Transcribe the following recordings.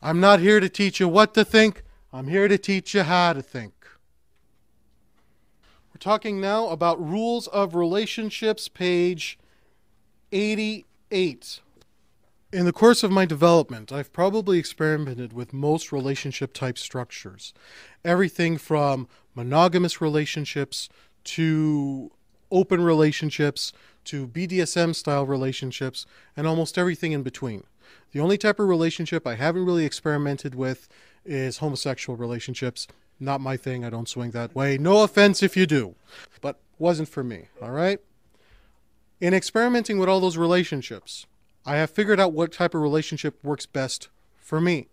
I'm not here to teach you what to think. I'm here to teach you how to think. We're talking now about rules of relationships, page 88. In the course of my development, I've probably experimented with most relationship type structures. Everything from monogamous relationships to open relationships to BDSM style relationships and almost everything in between. The only type of relationship I haven't really experimented with is homosexual relationships. Not my thing. I don't swing that way. No offense if you do, but wasn't for me. All right. In experimenting with all those relationships, I have figured out what type of relationship works best for me.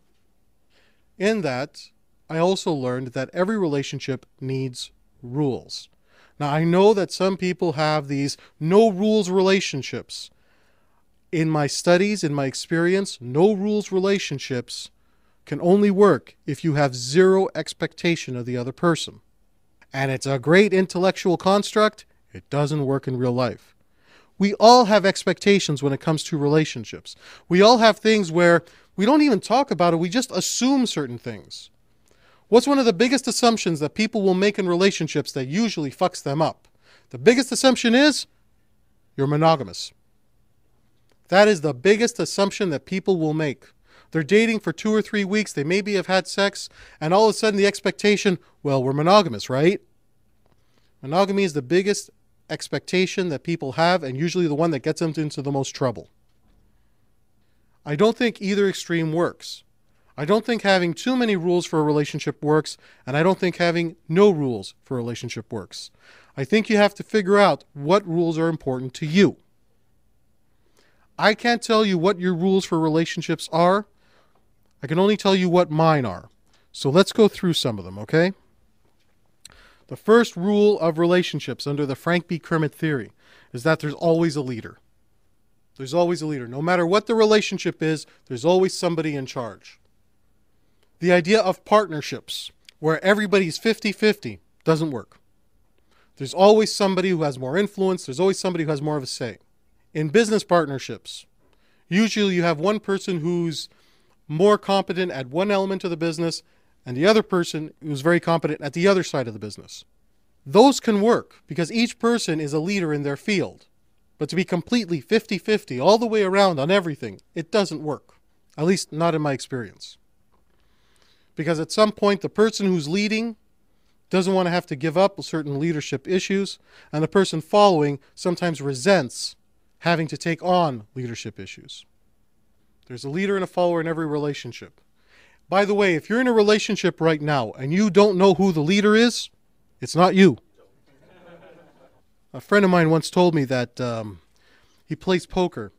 In that, I also learned that every relationship needs rules. Now, I know that some people have these no rules relationships. In my studies, in my experience, no rules relationships can only work if you have zero expectation of the other person. And it's a great intellectual construct. It doesn't work in real life. We all have expectations when it comes to relationships. We all have things where we don't even talk about it. We just assume certain things. What's one of the biggest assumptions that people will make in relationships that usually fucks them up? The biggest assumption is you're monogamous. That is the biggest assumption that people will make. They're dating for 2 or 3 weeks. They maybe have had sex, and all of a sudden the expectation, well, we're monogamous, right? Monogamy is the biggest expectation that people have, and usually the one that gets them into the most trouble. I don't think either extreme works. I don't think having too many rules for a relationship works, and I don't think having no rules for a relationship works. I think you have to figure out what rules are important to you. I can't tell you what your rules for relationships are. I can only tell you what mine are. So let's go through some of them, okay? The first rule of relationships under the Frank B Kermit theory is that there's always a leader. There's always a leader. No matter what the relationship is, there's always somebody in charge. The idea of partnerships, where everybody's 50-50, doesn't work. There's always somebody who has more influence. There's always somebody who has more of a say. In business partnerships, usually you have one person who's more competent at one element of the business and the other person who's very competent at the other side of the business. Those can work because each person is a leader in their field. But to be completely 50-50 all the way around on everything, it doesn't work. At least not in my experience. Because at some point the person who's leading doesn't want to have to give up certain leadership issues, and the person following sometimes resents having to take on leadership issues. There's a leader and a follower in every relationship. By the way, if you're in a relationship right now and you don't know who the leader is, it's not you. A friend of mine once told me that he plays poker,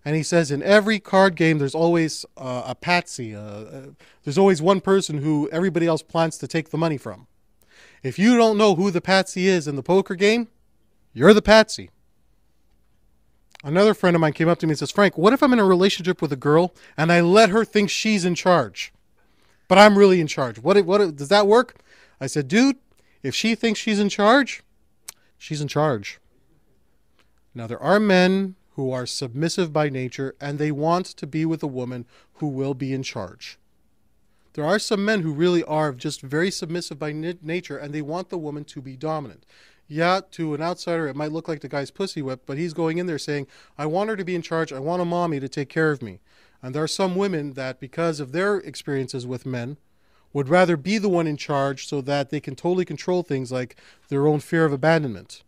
and he says in every card game there's always a patsy. There's always one person who everybody else plans to take the money from. If you don't know who the patsy is in the poker game, you're the patsy. Another friend of mine came up to me and says, Frank, what if I'm in a relationship with a girl and I let her think she's in charge, but I'm really in charge? What does that work? I said, dude, if she thinks she's in charge, she's in charge. Now, there are men who are submissive by nature and they want to be with a woman who will be in charge. There are some men who really are just very submissive by nature and they want the woman to be dominant. Yeah, to an outsider, it might look like the guy's pussy whipped, but he's going in there saying, I want her to be in charge. I want a mommy to take care of me. And there are some women that, because of their experiences with men, would rather be the one in charge so that they can totally control things like their own fear of abandonment.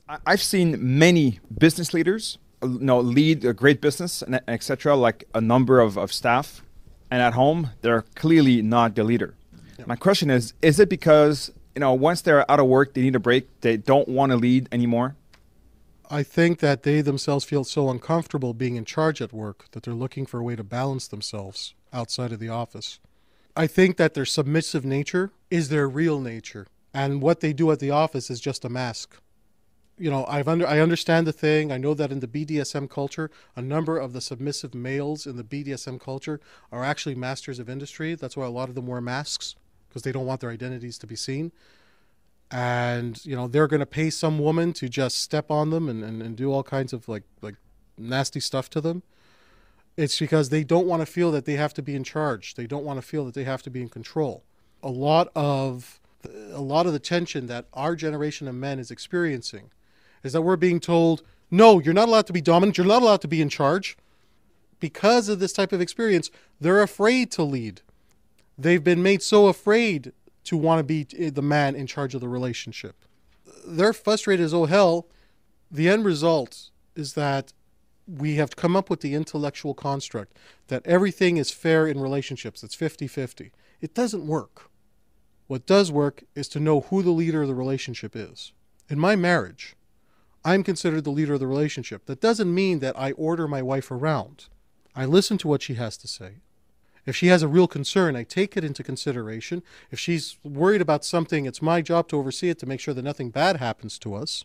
I've seen many business leaders lead a great business, and etc., like a number of staff. And at home, they're clearly not the leader. Yeah. My question is it because once they're out of work, they need a break, they don't want to lead anymore? I think that they themselves feel so uncomfortable being in charge at work that they're looking for a way to balance themselves outside of the office. I think that their submissive nature is their real nature, and what they do at the office is just a mask. I understand the thing. I know that in the BDSM culture, a number of the submissive males in the BDSM culture are actually masters of industry. That's why a lot of them wear masks, because they don't want their identities to be seen. And, they're going to pay some woman to just step on them and do all kinds of like nasty stuff to them. It's because they don't want to feel that they have to be in charge. They don't want to feel that they have to be in control. A lot of the tension that our generation of men is experiencing is that we're being told, no, you're not allowed to be dominant. You're not allowed to be in charge. Because of this type of experience, they're afraid to lead. They've been made so afraid to want to be the man in charge of the relationship. They're frustrated as oh hell. The end result is that we have come up with the intellectual construct that everything is fair in relationships. It's 50-50. It doesn't work. What does work is to know who the leader of the relationship is. In my marriage, I'm considered the leader of the relationship. That doesn't mean that I order my wife around. I listen to what she has to say. If she has a real concern, I take it into consideration. If she's worried about something, it's my job to oversee it to make sure that nothing bad happens to us.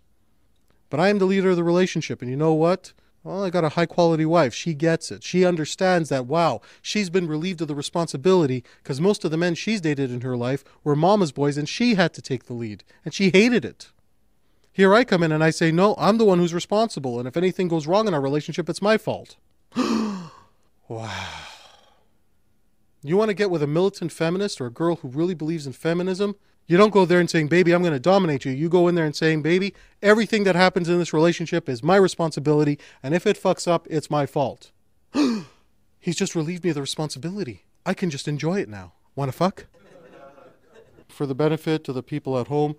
But I am the leader of the relationship, and you know what? Well, I got a high-quality wife. She gets it. She understands that, wow, she's been relieved of the responsibility because most of the men she's dated in her life were mama's boys, and she had to take the lead, and she hated it. Here I come in and I say, no, I'm the one who's responsible, and if anything goes wrong in our relationship, it's my fault. Wow. You want to get with a militant feminist or a girl who really believes in feminism? You don't go there and saying, baby, I'm going to dominate you. You go in there and saying, baby, everything that happens in this relationship is my responsibility, and if it fucks up, it's my fault. He's just relieved me of the responsibility. I can just enjoy it now. Want to fuck? For the benefit of the people at home,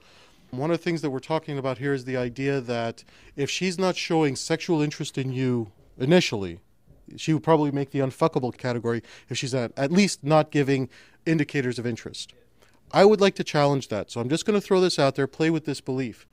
one of the things that we're talking about here is the idea that if she's not showing sexual interest in you initially, she would probably make the unfuckable category if she's at least not giving indicators of interest. I would like to challenge that, so I'm just going to throw this out there, play with this belief.